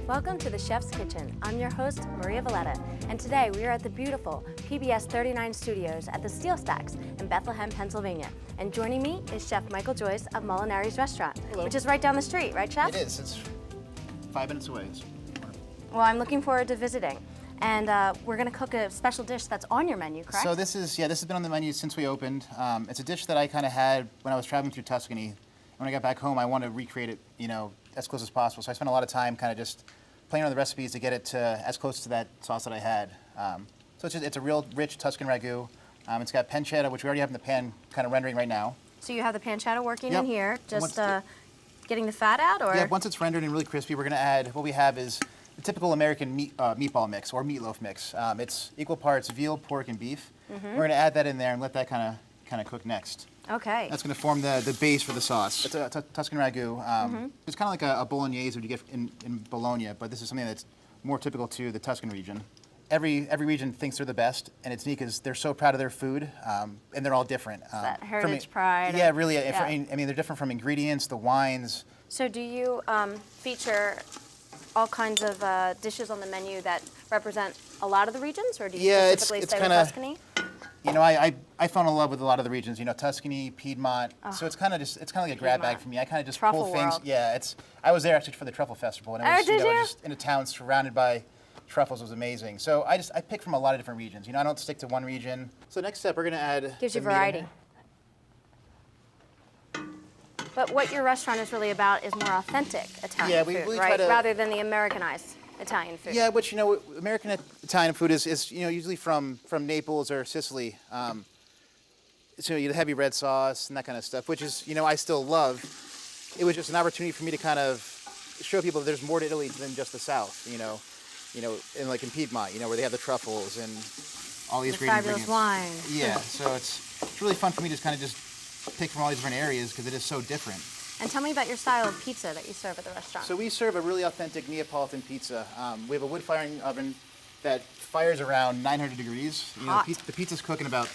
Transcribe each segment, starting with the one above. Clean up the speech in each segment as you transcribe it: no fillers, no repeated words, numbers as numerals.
Welcome to the Chef's Kitchen. I'm your host, Maria Valletta, and today we are at the beautiful PBS 39 Studios at the Steel Stacks in Bethlehem, Pennsylvania. And joining me is Chef Michael Joyce of Molinari's restaurant, Hello. Which is right down the street, right, Chef? It is. It's 5 minutes away. Well, I'm looking forward to visiting. And we're going to cook a special dish that's on your menu, correct? So this has been on the menu since we opened. It's a dish that I kind of had when I was traveling through Tuscany. When I got back home, I wanted to recreate it, as close as possible. So I spent a lot of time kind of just playing on the recipes to get it to as close to that sauce that I had. So it's a real rich Tuscan ragu. It's got pancetta, which we already have in the pan, kind of rendering right now. So you have the pancetta working Yep. in here, just getting the fat out, or? Yeah, once it's rendered and really crispy, we're going to add, what we have is the typical American meatball mix or meatloaf mix. It's equal parts veal, pork, and beef. Mm-hmm. We're going to add that in there and let that kind of cook next. Okay. That's going to form the base for the sauce. It's a Tuscan ragu. It's kind of like a bolognese that you get in Bologna, but this is something that's more typical to the Tuscan region. Every region thinks they're the best, and it's neat because they're so proud of their food, and they're all different. That heritage pride. Yeah, really. Yeah. I mean, they're different from ingredients, the wines. So do you feature all kinds of dishes on the menu that represent a lot of the regions, or do you specifically it's stay with kinda, Tuscany? I fell in love with a lot of the regions. Tuscany, Piedmont. So it's kind of like a grab bag for me. I kind of just Truffle pull things. world. Yeah, I was there actually for the truffle festival, and it was, did you? just in a town surrounded by truffles. Was amazing. So I pick from a lot of different regions. I don't stick to one region. So next step, we're gonna add. Gives you the meat in variety. there. But what your restaurant is really about is more authentic Italian we food, really right? try to- Rather than the Americanized Italian food. Yeah, which American Italian food is usually from Naples or Sicily. So you have heavy red sauce and that kind of stuff, which is I still love. It was just an opportunity for me to kind of show people that there's more to Italy than just the South. In like in Piedmont, where they have the truffles and all these The great fabulous ingredients. wine. Yeah, so it's really fun for me to kind of just pick from all these different areas because it is so different. And tell me about your style of pizza that you serve at the restaurant. So we serve a really authentic Neapolitan pizza. We have a wood firing oven that fires around 900 degrees. Hot. The pizza's cooking about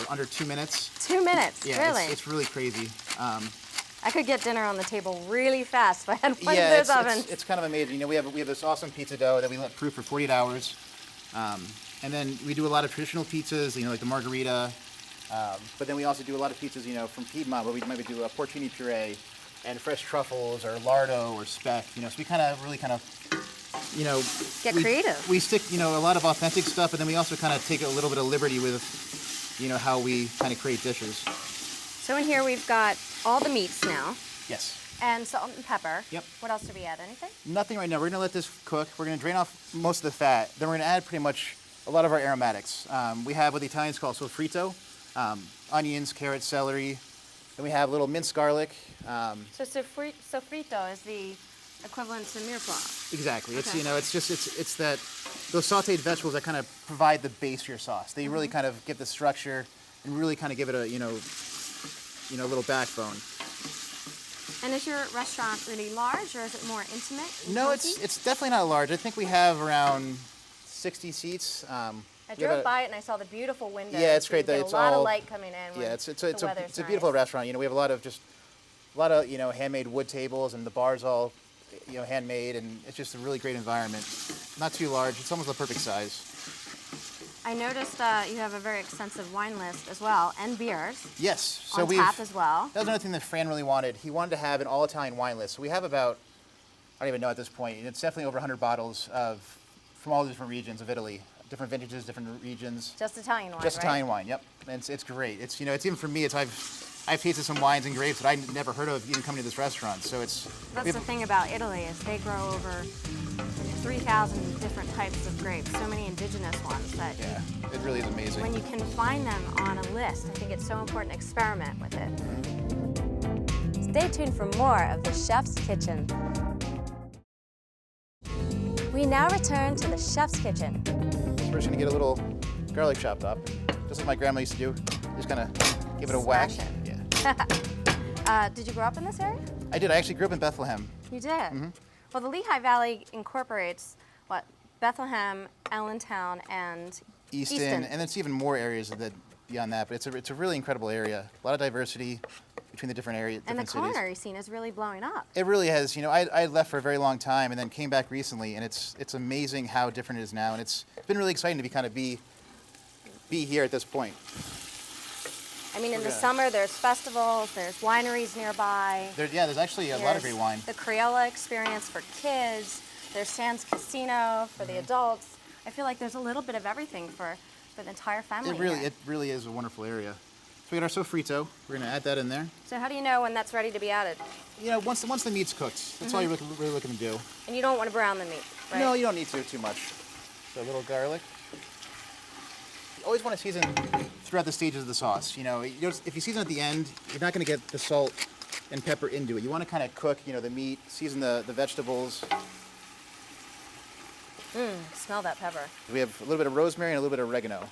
under 2 minutes. 2 minutes, Yeah, really? it's really crazy. I could get dinner on the table really fast if I had one Yeah, of those ovens. it's kind of amazing. We have this awesome pizza dough that we let proof for 48 hours, and then we do a lot of traditional pizzas, like the margherita. But then we also do a lot of pizzas, from Piedmont, where we maybe do a porcini puree and fresh truffles or lardo or speck. So we Get creative. We stick, a lot of authentic stuff, but then we also kind of take a little bit of liberty with, how we kind of create dishes. So in here we've got all the meats now, Yes. and salt and pepper. Yep. What else do we add? Anything? Nothing right now. We're going to let this cook. We're going to drain off most of the fat. Then we're going to add pretty much a lot of our aromatics. We have what the Italians call sofrito, onions, carrots, celery. Then we have a little minced garlic. So sofrito is the equivalent to mirepoix. Exactly. Okay. It's that those sautéed vegetables that kind of provide the base for your sauce. They really kind of give the structure and really kind of give it a little backbone. And is your restaurant really large, or is it more intimate? and No, cozy? it's definitely not large. I think we have around 60 seats. I drove by it and I saw the beautiful windows. Yeah, it's great So you that get it's a lot all- of light coming in. Yeah, when it's the weather's a beautiful nice. restaurant. We have a lot of handmade wood tables, and the bar's all handmade, and it's just a really great environment. Not too large. It's almost the perfect size. I noticed you have a very extensive wine list as well, and beers. Yes. So on tap as well. That was another thing that Fran really wanted. He wanted to have an all-Italian wine list. So we have about, I don't even know at this point, it's definitely over 100 bottles from all the different regions of Italy, different vintages, different regions. Just Italian wine, Just right? Italian wine, yep. And it's great. It's it's even for me. I've tasted some wines and grapes that I never heard of even coming to this restaurant. So That's the thing about Italy is they grow over 3,000 different types of grapes, so many indigenous ones that yeah, it really is amazing. when you can find them on a list, I think it's so important to experiment with it. Stay tuned for more of the Chef's Kitchen. We now return to the Chef's Kitchen. So we're just gonna get a little garlic chopped up, just like my grandma used to do. Just kind of give it a whack. Smash it. Yeah. Did you grow up in this area? I did. I actually grew up in Bethlehem. You did? Well, the Lehigh Valley incorporates, Bethlehem, Allentown, and Easton, and it's even more areas beyond that. But it's a really incredible area. A lot of diversity between the different areas, And the different cities. culinary scene is really blowing up. It really has. You know, I left for a very long time and then came back recently, and it's amazing how different it is now. And it's been really exciting to be here at this point. I mean, in the summer, there's festivals, there's wineries nearby. There's actually a lot of great wine. The Criolla experience for kids. There's Sands Casino for the adults. I feel like there's a little bit of everything for the entire family. It really is a wonderful area. So we got our sofrito. We're gonna add that in there. So how do you know when that's ready to be added? You know, once the meat's cooked, that's all you're really looking to do. And you don't want to brown the meat, right? No, you don't need to too much. So a little garlic. You always want to season throughout the stages of the sauce. You know, if you season at the end, you're not going to get the salt and pepper into it. You want to kind of cook, you know, the meat, season the vegetables. Smell that pepper. We have a little bit of rosemary and a little bit of oregano.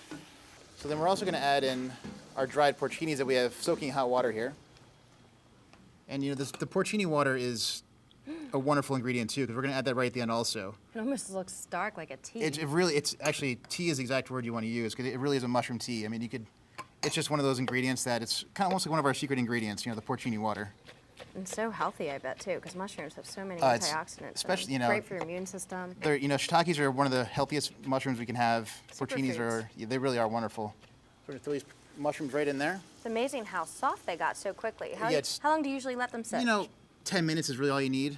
So then we're also going to add in our dried porcinis that we have soaking in hot water here. And you know, the porcini water is a wonderful ingredient too, because we're going to add that right at the end also. It almost looks dark, like a tea. It's actually, tea is the exact word you want to use, because it really is a mushroom tea. I mean, it's just one of those ingredients that it's kind of almost like one of our secret ingredients, you know, the porcini water. And so healthy, I bet, too, because mushrooms have so many It's antioxidants. especially, and you know, great for your immune system. You know, shiitakes are one of the healthiest mushrooms we can have. Porcinis Superfoods. they really are wonderful. So we're going to throw these mushrooms right in there. It's amazing how soft they got so quickly. How Yeah, long do you usually let them sit? You know, 10 minutes is really all you need.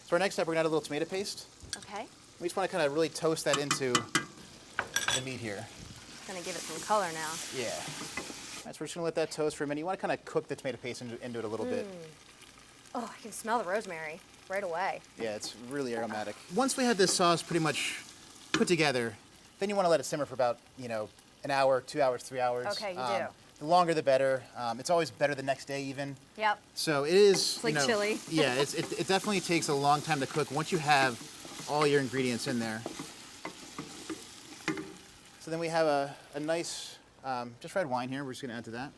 So our next step, we're going to add a little tomato paste. Okay. We just want to kind of really toast that into the meat here. Gonna give it some color now. Yeah. All right, so we're just going to let that toast for a minute. You want to kind of cook the tomato paste into it a little bit. Oh, I can smell the rosemary right away. Yeah, it's really aromatic. Once we have this sauce pretty much put together, then you want to let it simmer for about, you know, an hour, 2 hours, 3 hours. Okay, you do. The longer the better. It's always better the next day even. Yep. So it is. It's like chili. Yeah, it definitely takes a long time to cook once you have all your ingredients in there. So then we have a nice just red wine here. We're just going to add to that.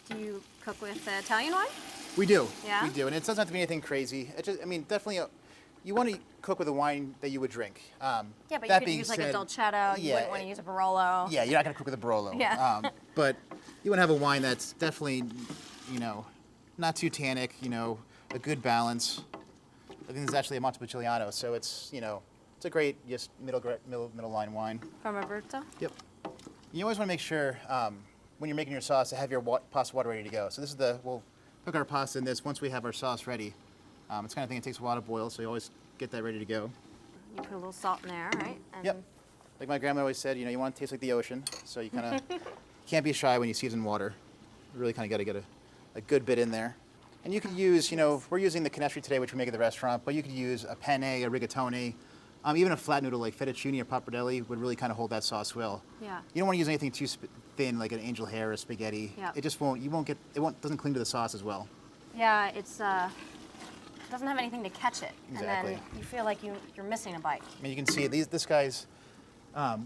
Do you cook with Italian wine? We do. Yeah? We do, and it doesn't have to be anything crazy. I mean, definitely, you want to cook with a wine that you would drink. Yeah, but that you could being use like a said, Dolcetto. You wouldn't want to use a Barolo. Yeah, you're not going to cook with a Barolo. Yeah. But you want to have a wine that's definitely, you know, not too tannic, you know, a good balance. I think this is actually a Montepulciano, so it's, you know, it's a great, just middle line wine. From Abruzzo? Yep. You always want to make sure when you're making your sauce to have your pasta water ready to go. So this is we'll cook our pasta in this once we have our sauce ready. It's kind of thing that takes a while to boil, so you always get that ready to go. You put a little salt in there, right? And Yep. Like my grandma always said, you know, you want to taste like the ocean, so you kind of can't be shy when you season water. You really kind of got to get a good bit in there. And you could use, you know, we're using the canestri today, which we make at the restaurant, but you could use a penne, a rigatoni, even a flat noodle like fettuccine or pappardelle would really kind of hold that sauce well. Yeah. You don't want to use anything too thin, like an angel hair or spaghetti. Yeah. It just doesn't cling to the sauce as well. Yeah, it doesn't have anything to catch it. Exactly. And then you feel like you're missing a bite. I mean, you can see this guy's,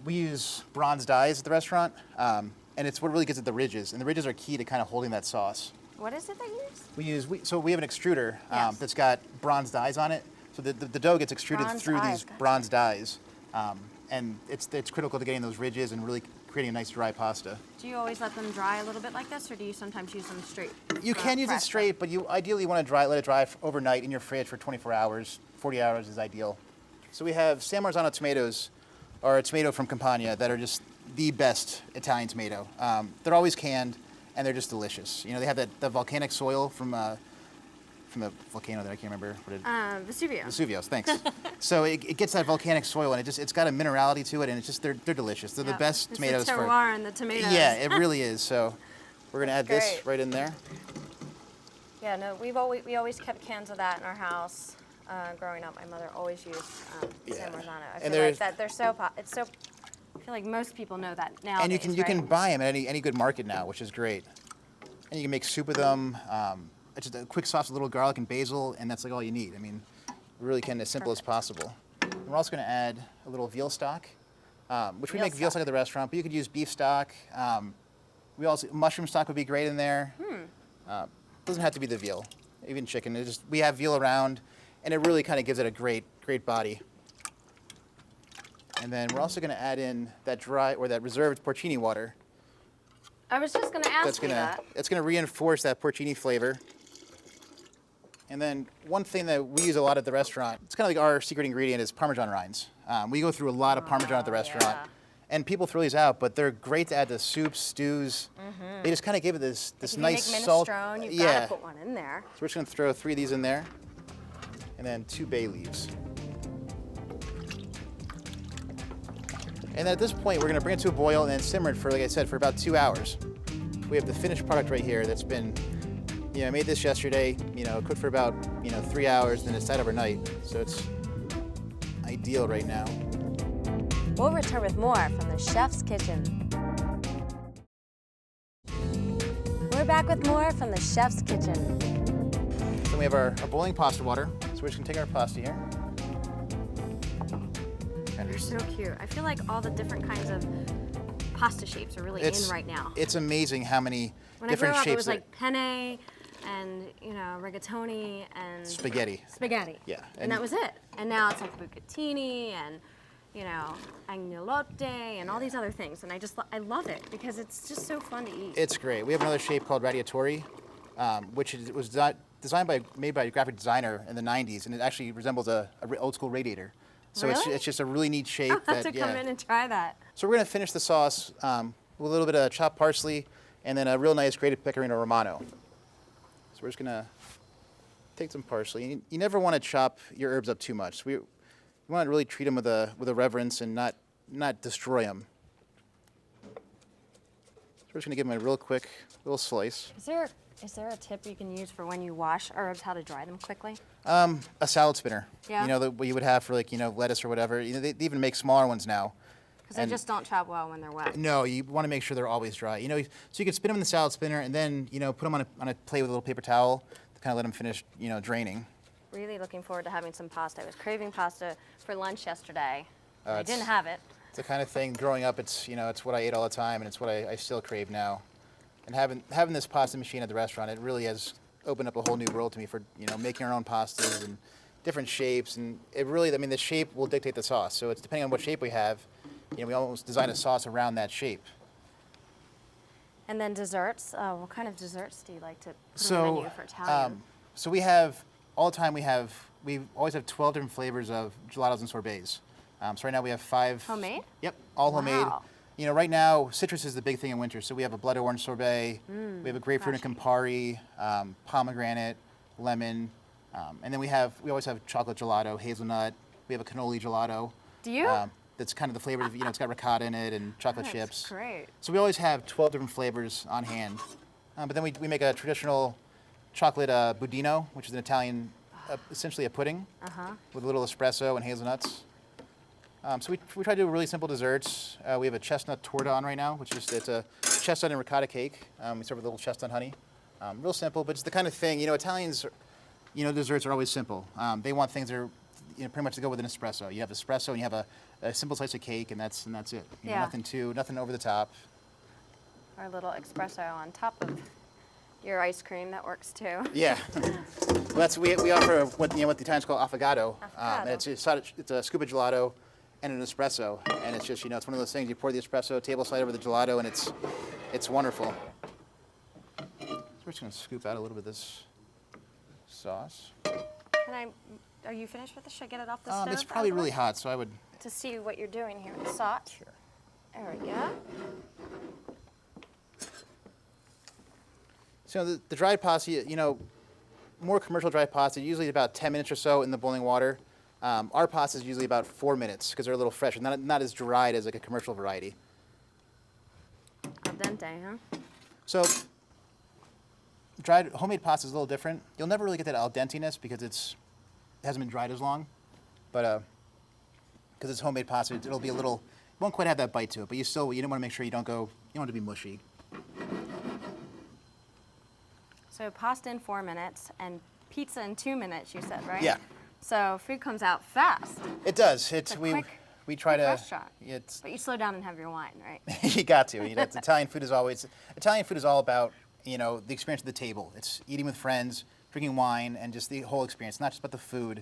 we use bronze dyes at the restaurant, and it's what really gives it the ridges. And the ridges are key to kind of holding that sauce. What is it that you use? We have an extruder Yes. that's got bronze dyes on it. So the dough gets extruded Bronze through dyes, these gotcha. bronze dyes. And it's critical to getting those ridges and really creating a nice dry pasta. Do you always let them dry a little bit like this, or do you sometimes use them straight? You can use it fresh? straight, but you ideally want to let it dry overnight in your fridge for 24 hours. 40 hours is ideal. So we have San Marzano tomatoes, or a tomato from Campania, that are just the best Italian tomato. They're always canned, and they're just delicious. You know, they have the volcanic soil from the volcano that I can't remember what it. Vesuvio. Vesuvius, thanks. So it gets that volcanic soil, and it's got a minerality to it, and it's just they're delicious. They're the best It's tomatoes the terroir and the tomatoes. Yeah, it really is. So we're gonna add this Great. right in there. Yeah, no, we always kept cans of that in our house. Growing up, my mother always used Yeah. San Marzano. I And feel like there's- that they're so it's so. I feel like most people know that now. And you can buy them at any good market now, which is great. And you can make soup with them. It's just a quick sauce with a little garlic and basil, and that's like all you need. I mean, really as simple as possible. And we're also going to add a little veal stock, which we Veal make veal stock. stock at the restaurant, but you could use beef stock. Mushroom stock would be great in there. Doesn't have to be the veal, even chicken. We have veal around, and it really kind of gives it a great body. And then we're also going to add in that reserved porcini water. I was just going to ask you that. It's gonna reinforce that porcini flavor. And then one thing that we use a lot at the restaurant, it's kind of like our secret ingredient, is Parmesan rinds. We go through a lot of Parmesan at the restaurant. Yeah. And people throw these out, but they're great to add to soups, stews. They just kind of give it this nice salt. If you make minestrone, you've got to put one in there. So we're just gonna throw 3 of these in there, and then 2 bay leaves. And then at this point, we're gonna bring it to a boil and then simmer it for, like I said, for about 2 hours. We have the finished product right here that's been, I made this yesterday, cooked for about, 3 hours, then it's sat overnight. So it's ideal right now. We'll return with more from the chef's kitchen. We're back with more from the chef's kitchen. Then we have our boiling pasta water. So we're just gonna take our pasta here. They're so cute. I feel like all the different kinds of pasta shapes are really in right now. It's amazing how many different I grew up, shapes. It was like penne and rigatoni and spaghetti. Spaghetti. Yeah. And that was it. And now it's like bucatini and agnolotte and all these other things. And I love it because it's just so fun to eat. It's great. We have another shape called radiatori, which was made by a graphic designer in the 90s, and it actually resembles a old school radiator. So Really? it's just a really neat shape. I'll have to come in and try that. So we're gonna finish the sauce with a little bit of chopped parsley and then a real nice grated pecorino romano. So we're just gonna take some parsley. You never want to chop your herbs up too much. You want to really treat them with a reverence and not destroy them. So we're just gonna give them a real quick little slice. Is there a tip you can use for when you wash herbs, how to dry them quickly? A salad spinner. Yeah. What you would have for lettuce or whatever. They even make smaller ones now. Because they just don't chop well when they're wet. No, you want to make sure they're always dry. So you can spin them in the salad spinner and then put them on a plate with a little paper towel to kind of let them finish draining. Really looking forward to having some pasta. I was craving pasta for lunch yesterday. I didn't have it. It's the kind of thing. Growing up, it's what I ate all the time, and it's what I still crave now. And having this pasta machine at the restaurant, it really has opened up a whole new world to me for making our own pastas and different shapes. And it really, the shape will dictate the sauce. So it's depending on what shape we have. We almost design a sauce around that shape. And then desserts. What kind of desserts do you like to put on the menu for Italian? So we always have 12 different flavors of gelatos and sorbets. So right now we have 5. Homemade? Yep, all homemade. Wow. Right now citrus is the big thing in winter. So we have a blood orange sorbet, we have a grapefruit and Campari, pomegranate, lemon, and then we always have chocolate gelato, hazelnut. We have a cannoli gelato. Do you? That's kind of the flavor of, it's got ricotta in it and chocolate chips. That's great. So we always have 12 different flavors on hand. But then we make a traditional chocolate budino, which is an Italian, essentially a pudding with a little espresso and hazelnuts. So we try to do really simple desserts. We have a chestnut torta on right now, it's a chestnut and ricotta cake. We serve with a little chestnut honey. Real simple, but it's the kind of thing, Italians, desserts are always simple. They want things that are, pretty much to go with an espresso. You have espresso and you have a simple slice of cake, and that's it. Nothing over the top. Or a little espresso on top of your ice cream, that works too. Yeah. Well, we offer what the Italians call affogato. Affogato. It's a scuba gelato and an espresso, and it's just it's one of those things. You pour the espresso, table slide over the gelato, and it's wonderful. So we're just gonna scoop out a little bit of this sauce. Are you finished with this? Should I get it off the stove? It's probably really hot, so I would. To see what you're doing here with the sauce. Sure. There we go. So the dried pasta, more commercial dried pasta, usually about 10 minutes or so in the boiling water. Our pasta is usually about 4 minutes because they're a little fresher, not as dried as like a commercial variety. Al dente, huh? So homemade pasta is a little different. You'll never really get that al denteness because it hasn't been dried as long, but because it's homemade pasta, it'll be it won't quite have that bite to it, but you don't want to make sure you don't want it to be mushy. So pasta in 4 minutes and pizza in 2 minutes, you said, right? Yeah. So food comes out fast. It does. We try to. Restaurant. But you slow down and have your wine, right? You got to. Italian food is all about the experience of the table. It's eating with friends, drinking wine, and just the whole experience. Not just about the food,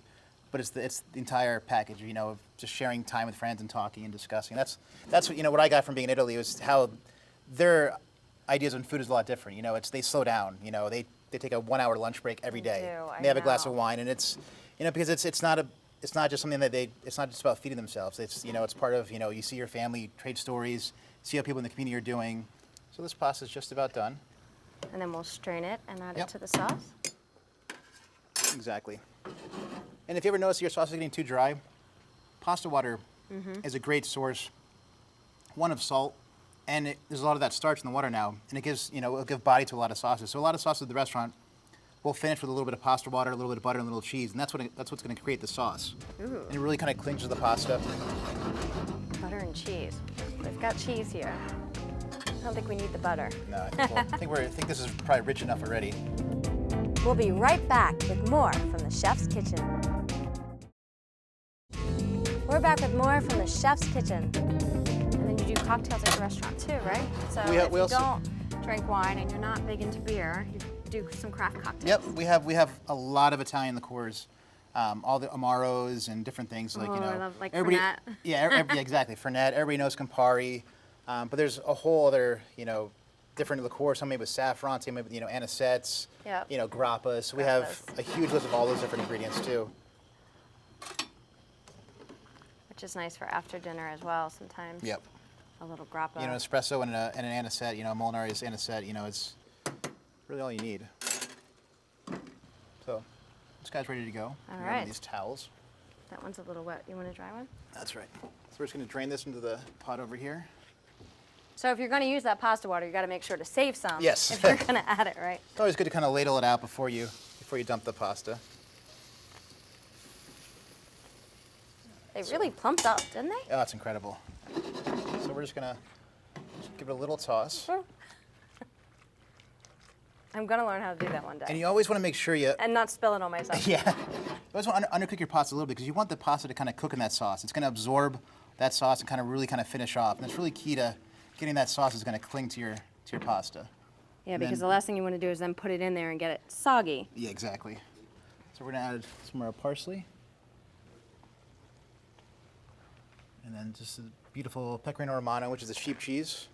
but it's the entire package. Of just sharing time with friends and talking and discussing. That's what I got from being in Italy was how their ideas on food is a lot different. You know, they slow down. You know, they take a 1 hour lunch break every day. I They have a glass know. of wine, and it's, you know, because it's not just something that it's not just about feeding themselves. It's, you know, it's part of, you know, you see your family, trade stories, see how people in the community are doing. So this pasta is just about done. And then we'll strain it and add Yep. it to the sauce. Exactly. And if you ever notice your sauce is getting too dry, pasta water is a great source, one of salt, and there's a lot of that starch in the water now, and it gives, you know, it'll give body to a lot of sauces. So a lot of sauces at the restaurant will finish with a little bit of pasta water, a little bit of butter, and a little cheese, and that's what's going to create the sauce. Ooh. And it really kind of clings to the pasta. Butter and cheese. We've got cheese here. I don't think we need the butter. No, I think this is probably rich enough already. We'll be right back with more from the chef's kitchen. We're back with more from the chef's kitchen. And then you do cocktails at your restaurant too, right? So We if you also- don't drink wine and you're not big into beer, you do some craft cocktails. Yep, we have a lot of Italian liqueurs, all the Amaros and different things like, you Oh, know. I love, like, everybody, Fernet. yeah, exactly, Fernet. Everybody knows Campari, but there's a whole other, you know, different liqueurs. Some made with saffron, some made with, you know, anisettes, Yep. you know, grappas. So we have Grappas. a huge list of all those different ingredients too. Which is nice for after dinner as well sometimes. Yep. A little grappa. You know, espresso and an anisette. You know, Molinari's anisette. You know, it's really all you need. So this guy's ready to go. All Grab right. These towels. That one's a little wet. You want a dry one? That's right. So we're just going to drain this into the pot over here. So if you're going to use that pasta water, you got to make sure to save some. Yes. If you're going to add it, right? It's always good to kind of ladle it out before you dump the pasta. They really plumped up, didn't they? Oh, it's incredible. So we're just gonna give it a little toss. I'm going to learn how to do that one day. And you always want to make sure you, And not spill it on myself. yeah, you always want to undercook your pasta a little bit because you want the pasta to kind of cook in that sauce. It's going to absorb that sauce and kind of really kind of finish off. And it's really key to getting that sauce is going to cling to your pasta. Yeah, And because then- the last thing you want to do is then put it in there and get it soggy. Yeah, exactly. So we're going to add some more parsley. And then just a beautiful pecorino romano, which is a sheep cheese.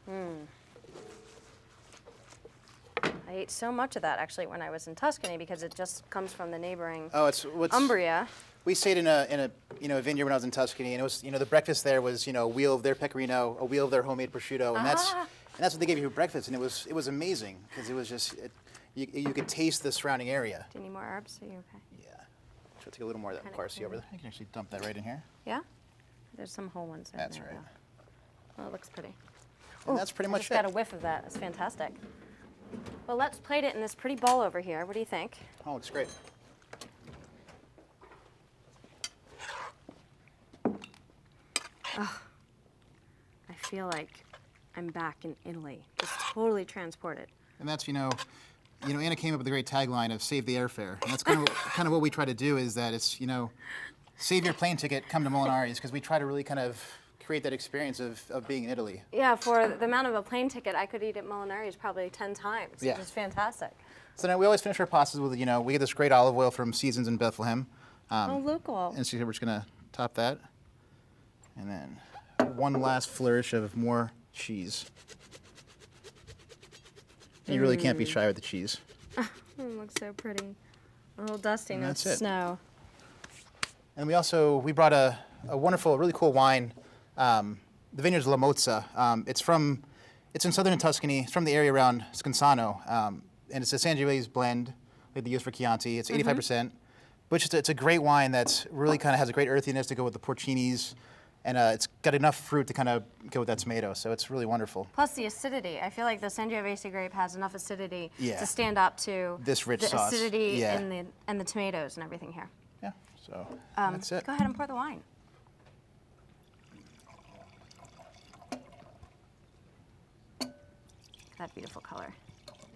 I ate so much of that actually when I was in Tuscany because it just comes from the neighboring Oh, it's what's Umbria. We stayed in a you know, a vineyard when I was in Tuscany, and it was, you know, the breakfast there was, you know, a wheel of their pecorino, a wheel of their homemade prosciutto, and that's what they gave you for breakfast, and it was amazing because it was just you could taste the surrounding area. Do you need more herbs? Are you okay? Yeah. Should take a little more of that Kinda parsley cool. over there. I can actually dump that right in here. Yeah? There's some whole ones in That's there. right. Though. Well, it looks pretty. And that's pretty I much just it. got a whiff of that. That's fantastic. Well, let's plate it in this pretty bowl over here. What do you think? Oh, looks great. I feel like I'm back in Italy, just totally transported. And that's, you know, Anna came up with the great tagline of "Save the airfare," and that's kind of what we try to do. Is that it's, you know, save your plane ticket, come to Molinari's, because we try to really kind of create that experience of being in Italy. Yeah, for the amount of a plane ticket, I could eat at Molinari's probably 10 times. Yeah. Which is fantastic. So now we always finish our pastas with, you know, we get this great olive oil from Seasons in Bethlehem. Oh, local. And so we're just gonna top that, and then one last flourish of more cheese. And you really can't be shy with the cheese. It looks so pretty. A little dusty, And no that's it. snow. And we brought a wonderful, really cool wine. The vineyard's La Mozza. It's in southern Tuscany. It's from the area around Scansano, and it's a Sangiovese blend that they use for Chianti. It's 85%, but it's a great wine that's really kind of has a great earthiness to go with the porcinis, and it's got enough fruit to kind of go with that tomato. So it's really wonderful. Plus the acidity. I feel like the Sangiovese grape has enough acidity Yeah. to stand up to This rich the sauce. acidity Yeah. and the tomatoes and everything here. Yeah. So that's it. Go ahead and pour the wine. That beautiful color.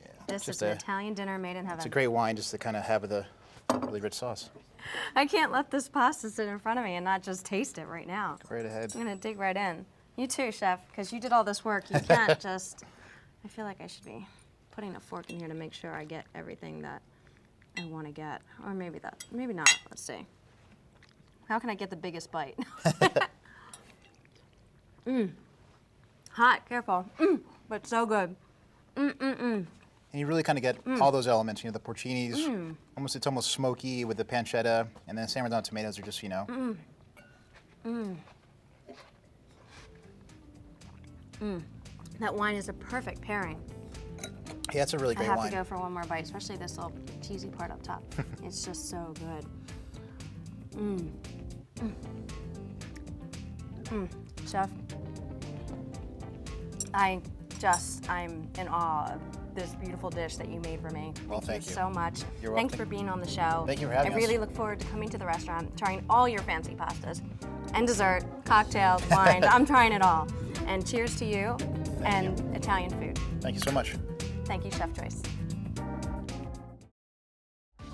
Yeah. This Just is an Italian dinner made in heaven. It's a great wine just to kind of have the really rich sauce. I can't let this pasta sit in front of me and not just taste it right now. Go right ahead. I'm gonna dig right in. You too, chef, because you did all this work. You can't just. I feel like I should be putting a fork in here to make sure I get everything that I want to get, or maybe not. Let's see. How can I get the biggest bite? Hot, careful. But so good. And you really kind of get all those elements, the porcinis, it's almost smoky with the pancetta, and then San Marzano tomatoes are just, That wine is a perfect pairing. Yeah, it's a really great wine. I have to go for one more bite, especially this little cheesy part up top. It's just so good. Chef, I'm in awe of this beautiful dish that you made for me. Well, thank you you so much. You're Thanks welcome. for being on the show. Thank you for having us. I really look forward to coming to the restaurant, trying all your fancy pastas and dessert, cocktails, wines. I'm trying it all. And cheers to you and Italian food. Thank you so much. Thank you, Chef Joyce.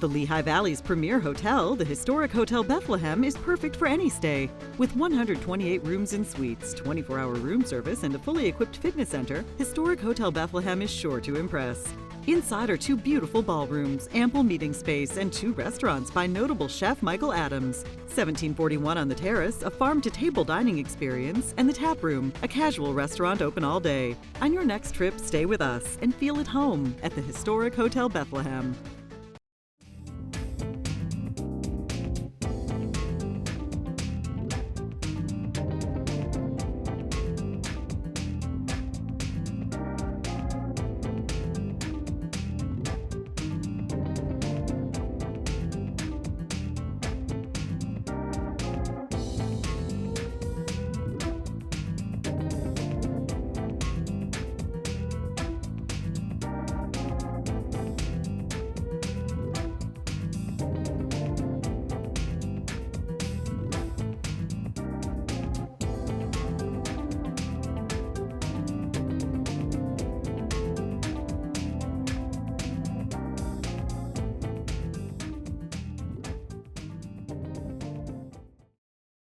The Lehigh Valley's premier hotel, the historic Hotel Bethlehem, is perfect for any stay. With 128 rooms and suites, 24-hour room service, and a fully equipped fitness center, historic Hotel Bethlehem is sure to impress. Inside are 2 beautiful ballrooms, ample meeting space, and 2 restaurants by notable chef Michael Adams. 1741 on the terrace, a farm-to-table dining experience, and the tap room, a casual restaurant open all day. On your next trip, stay with us and feel at home at the historic Hotel Bethlehem.